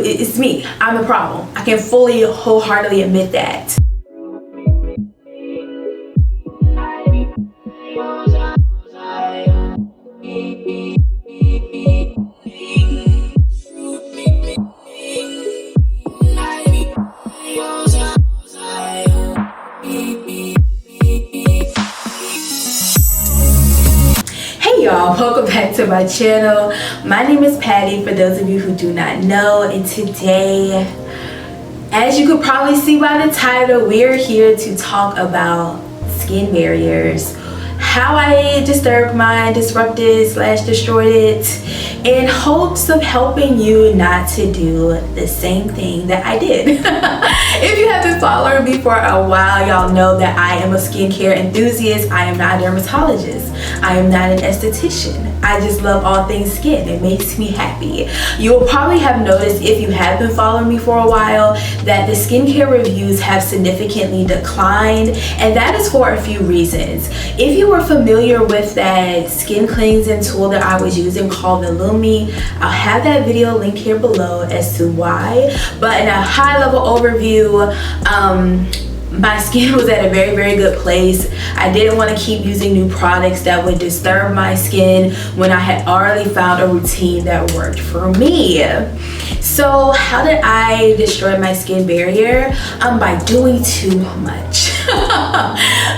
It's me. I'm the problem. I can fully, wholeheartedly admit that. Y'all, welcome back to my channel. My name is Patty, for those of you who do not know, and today, as you could probably see by the title, we're here to talk about skin barriers, how I disturbed mine, disrupted / destroyed it, in hopes of helping you not to do the same thing that I did. If you have been following me for a while, y'all know that I am a skincare enthusiast. I am not a dermatologist. I am not an esthetician. I just love all things skin. It makes me happy. You will probably have noticed, if you have been following me for a while, that the skincare reviews have significantly declined, and that is for a few reasons. If you were familiar with that skin cleansing tool that I was using called the Lumi, I'll have that video linked here below as to why. But in a high level overview, my skin was at a very, very good place. I didn't want to keep using new products that would disturb my skin when I had already found a routine that worked for me. So how did I destroy my skin barrier? By doing too much.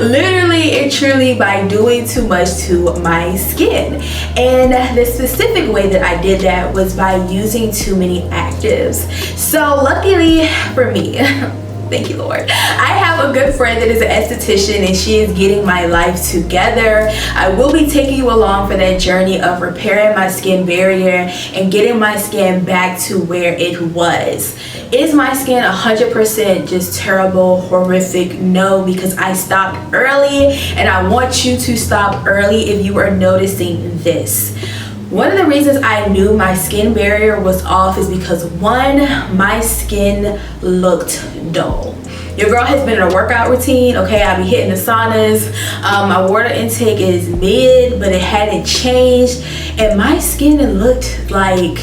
Literally and truly by doing too much to my skin. And the specific way that I did that was by using too many actives. So luckily for me, thank you, Lord, I have a good friend that is an esthetician, and she is getting my life together. I will be taking you along for that journey of repairing my skin barrier and getting my skin back to where it was. Is my skin 100% just terrible, horrific? No, because I stopped early, and I want you to stop early if you are noticing this. One of the reasons I knew my skin barrier was off is because, one, my skin looked dull. Your girl has been in a workout routine, okay? I be hitting the saunas. My water intake is mid, but it hadn't changed. And my skin looked like,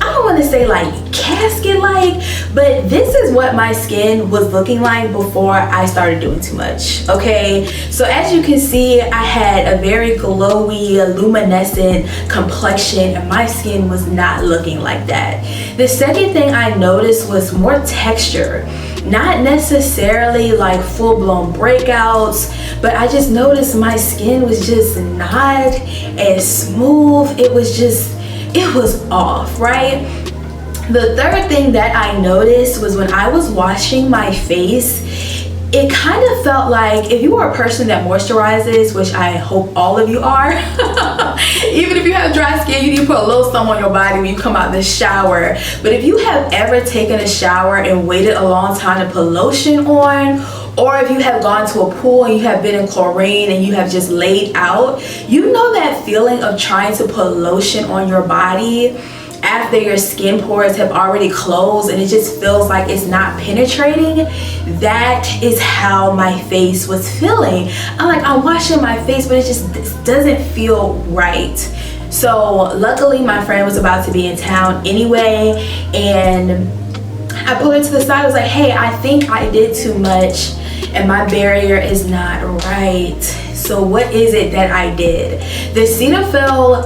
I don't want to say like casket-like, but this is what my skin was looking like before I started doing too much, okay? So as you can see, I had a very glowy, luminescent complexion, and my skin was not looking like that. The second thing I noticed was more texture. Not necessarily like full-blown breakouts, but I just noticed my skin was just not as smooth. It was off, right? The third thing that I noticed was when I was washing my face, it kind of felt like, if you are a person that moisturizes, which I hope all of you are, even if you have dry skin, you need to put a little something on your body when you come out the shower. But if you have ever taken a shower and waited a long time to put lotion on, or if you have gone to a pool and you have been in chlorine and you have just laid out, you know that feeling of trying to put lotion on your body after your skin pores have already closed and it just feels like it's not penetrating. That is how my face was feeling. I'm washing my face, but it just doesn't feel right. So luckily my friend was about to be in town anyway, and I pulled her to the side. I was like, hey, I think I did too much and my barrier is not right. So what is it that I did? The Cetaphil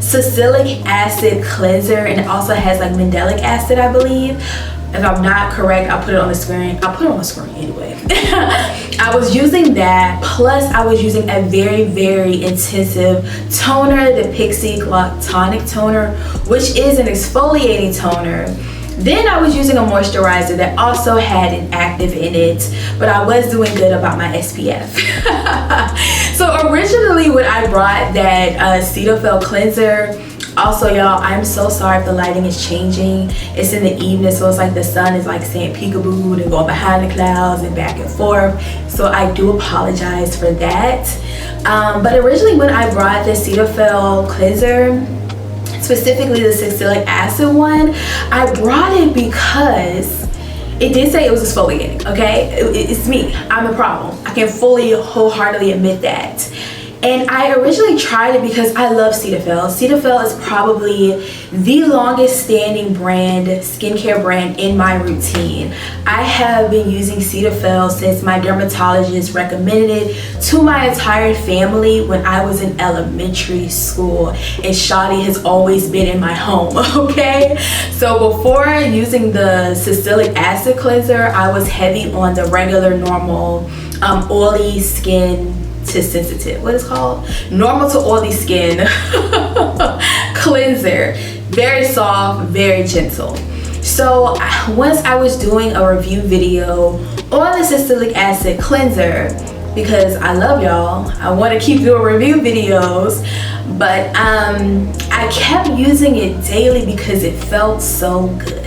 salicylic acid cleanser, and it also has like mandelic acid, I believe. If I'm not correct, I'll put it on the screen. I'll put it on the screen anyway. I was using that, plus I was using a very, very intensive toner, the Pixie Tonic Toner, which is an exfoliating toner. Then I was using a moisturizer that also had an active in it, but I was doing good about my SPF. So originally when I brought that Cetaphil cleanser, also y'all, I'm so sorry if the lighting is changing. It's in the evening, so it's like the sun is like saying peekaboo and going behind the clouds and back and forth. So I do apologize for that. But originally when I brought the Cetaphil cleanser, specifically the salicylic acid one, I brought it because it did say it was exfoliating, okay? It's me. I'm the problem. I can fully, wholeheartedly admit that. And I originally tried it because I love Cetaphil. Cetaphil is probably the longest standing brand, skincare brand in my routine. I have been using Cetaphil since my dermatologist recommended it to my entire family when I was in elementary school. And Shawty has always been in my home, okay? So before using the salicylic acid cleanser, I was heavy on the regular, normal, oily skin to sensitive, what is called, normal to oily skin cleanser. Very soft, very gentle. So once I was doing a review video on the salicylic acid cleanser, because I love y'all, I want to keep doing review videos, but I kept using it daily because it felt so good.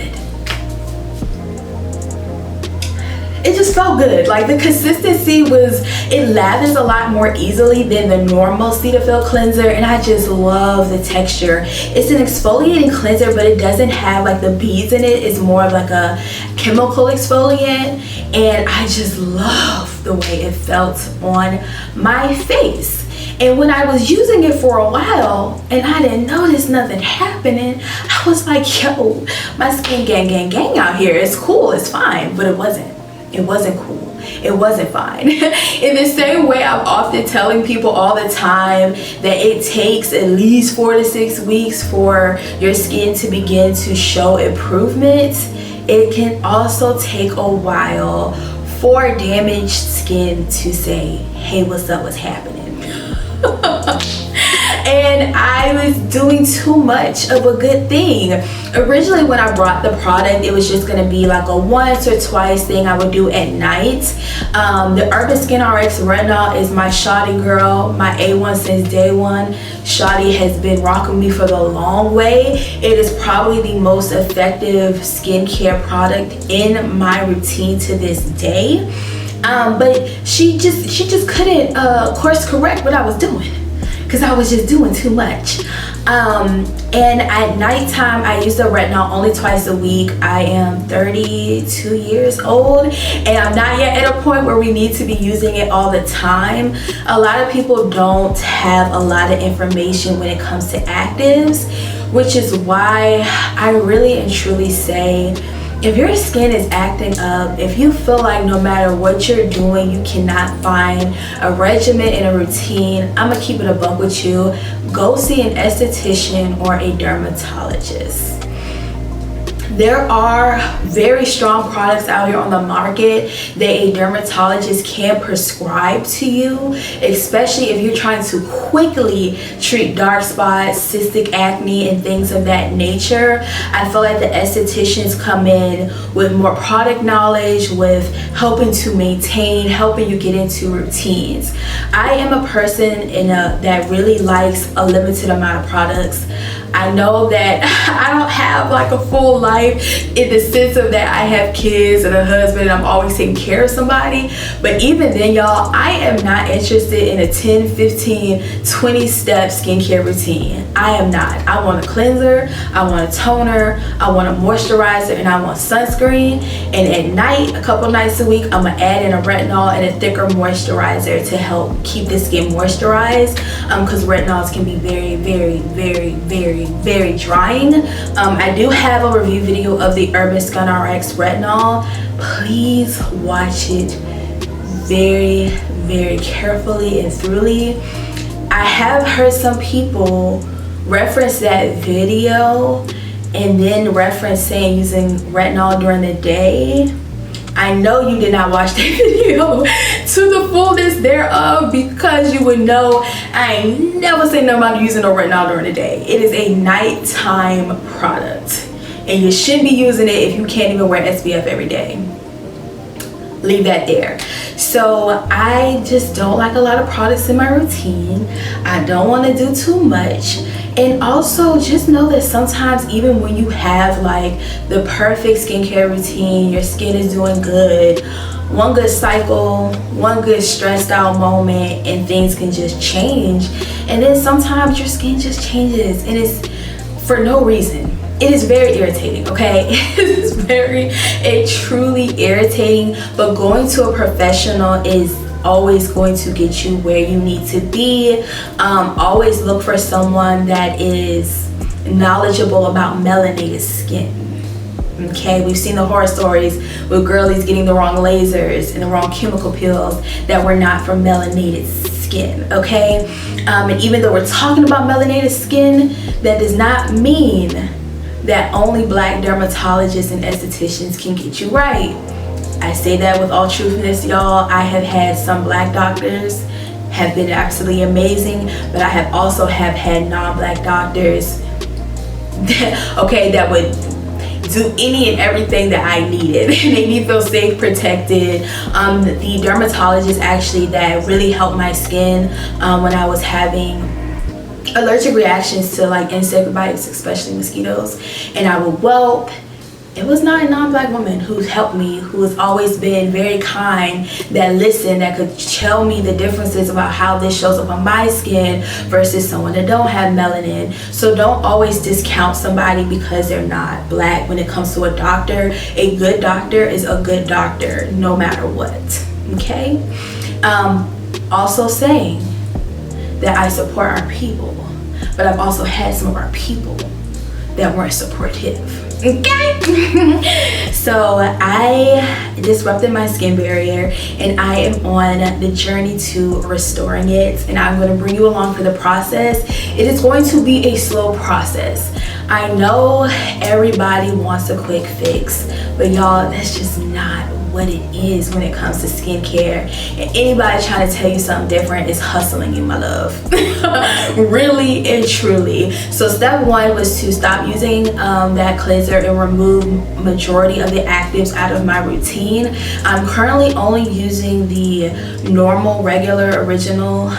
It just felt good. Like, the consistency was, it lathers a lot more easily than the normal Cetaphil cleanser, and I just love the texture. It's an exfoliating cleanser, but it doesn't have like the beads in it. It's more of like a chemical exfoliant, and I just love the way it felt on my face. And when I was using it for a while and I didn't notice nothing happening, I was like, yo, my skin gang out here. It's cool, it's fine, but it wasn't. It wasn't cool. It wasn't fine. In the same way, I'm often telling people all the time that it takes at least 4 to 6 weeks for your skin to begin to show improvement. It can also take a while for damaged skin to say, hey, what's up, what's happening? And I was doing too much of a good thing. Originally, when I brought the product, it was just gonna be like a once or twice thing I would do at night. The Urban Skin RX Retinol is my Shawty girl, my A1 since day one. Shawty has been rocking me for the long way. It is probably the most effective skincare product in my routine to this day. But she just couldn't course correct what I was doing, because I was just doing too much. And at nighttime, I use the retinol only twice a week. I am 32 years old, and I'm not yet at a point where we need to be using it all the time. A lot of people don't have a lot of information when it comes to actives, which is why I really and truly say, if your skin is acting up, if you feel like no matter what you're doing, you cannot find a regimen and a routine, I'm gonna keep it a buck with you. Go see an esthetician or a dermatologist. There are very strong products out here on the market that a dermatologist can prescribe to you, especially if you're trying to quickly treat dark spots, cystic acne, and things of that nature. I feel like the estheticians come in with more product knowledge, with helping to maintain, helping you get into routines. I am a person that really likes a limited amount of products. I know that I don't have like a full life in the sense of that I have kids and a husband and I'm always taking care of somebody, but even then, y'all, I am not interested in a 10, 15, 20 step skincare routine. I am not. I want a cleanser, I want a toner, I want a moisturizer, and I want sunscreen. And at night, a couple nights a week, I'm gonna add in a retinol and a thicker moisturizer to help keep the skin moisturized, because retinols can be very, very, very, very, very drying. I do have a review video of the Urban Skin RX Retinol. Please watch it very, very carefully and thoroughly. I have heard some people reference that video and then reference saying using retinol during the day. I know you did not watch that video to the fullness thereof, because you would know I ain't never seen nobody using no retinol during the day. It is a nighttime product, and you shouldn't be using it if you can't even wear SPF every day. Leave that there. So I just don't like a lot of products in my routine. I don't want to do too much. And also just know that sometimes even when you have like the perfect skincare routine, your skin is doing good, one good cycle, one good stressed out moment, and things can just change. And then sometimes your skin just changes and it's for no reason. It is very irritating, okay? It is truly irritating, but going to a professional is always going to get you where you need to be. Always look for someone that is knowledgeable about melanated skin. Okay, we've seen the horror stories with girlies getting the wrong lasers and the wrong chemical peels that were not for melanated skin. Okay, and even though we're talking about melanated skin, that does not mean that only black dermatologists and estheticians can get you right. I say that with all truthfulness, y'all. I have had some black doctors have been absolutely amazing, but I have also had non-black doctors that would do any and everything that I needed. They need to feel safe, protected. The dermatologist actually that really helped my skin when I was having allergic reactions to like insect bites, especially mosquitoes, and I would whelp. It was not a non-black woman who helped me, who has always been very kind, that listened, that could tell me the differences about how this shows up on my skin versus someone that don't have melanin. So don't always discount somebody because they're not black when it comes to a doctor. A good doctor is a good doctor no matter what. Okay? Also saying that I support our people, but I've also had some of our people that weren't supportive. Okay. So I disrupted my skin barrier and I am on the journey to restoring it, and I'm going to bring you along for the process. It is going to be a slow process. I know everybody wants a quick fix, but y'all, that's just not what it is when it comes to skincare. And anybody trying to tell you something different is hustling you, my love. Really and truly. So step one was to stop using that cleanser and remove majority of the actives out of my routine. I'm currently only using the normal, regular, original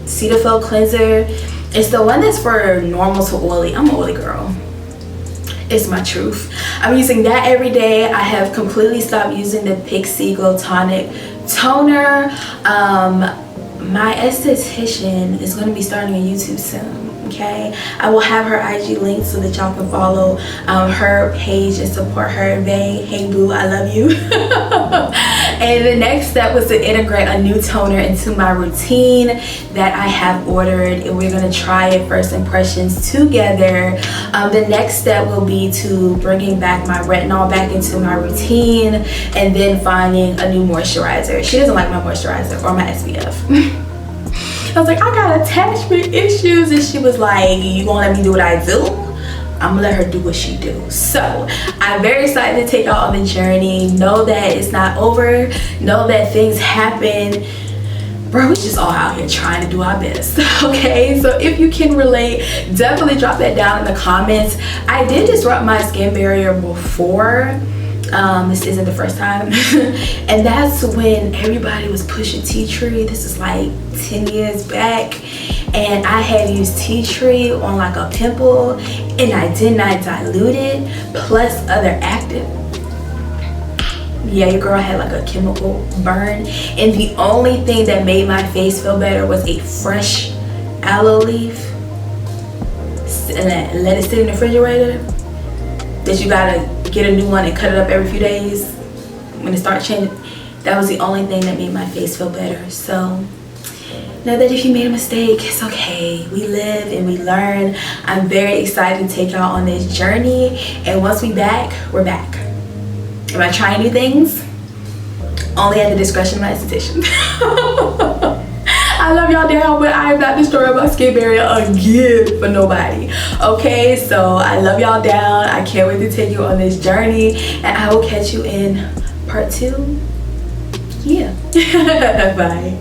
Cetaphil cleanser. It's the one that's for normal to oily. I'm an oily girl. It's my truth. I'm using that every day. I have completely stopped using the Pixie Glow Tonic toner. My esthetician is going to be starting a YouTube soon. Okay, I will have her IG linked so that y'all can follow her page and support her. Hey boo, I love you. And the next step was to integrate a new toner into my routine that I have ordered, and we're going to try it, first impressions together. The next step will be to bringing back my retinol back into my routine, and then finding a new moisturizer. She doesn't like my moisturizer or my SPF. I was like, I got attachment issues, and she was like, you gonna let me do what I do? I'm gonna let her do what she do. So I'm very excited to take y'all on the journey. Know that it's not over. Know that things happen. Bro, we just all out here trying to do our best. Okay, so if you can relate, definitely drop that down in the comments. I did disrupt my skin barrier before. This isn't the first time. And that's when everybody was pushing tea tree. This is like 10 years back, and I had used tea tree on like a pimple, and I did not dilute it plus other active. Yeah, your girl had like a chemical burn, and the only thing that made my face feel better was a fresh aloe leaf, and let it sit in the refrigerator. That you gotta get a new one and cut it up every few days when it starts changing. That was the only thing that made my face feel better. So know that if you made a mistake, it's okay. We live and we learn. I'm very excited to take y'all on this journey, and once we're back. Am I trying new things? Only at the discretion of my esthetician. I love y'all down, but I am not destroying my skin barrier again for nobody. Okay, so I love y'all down. I can't wait to take you on this journey, and I will catch you in part 2. Yeah. Bye.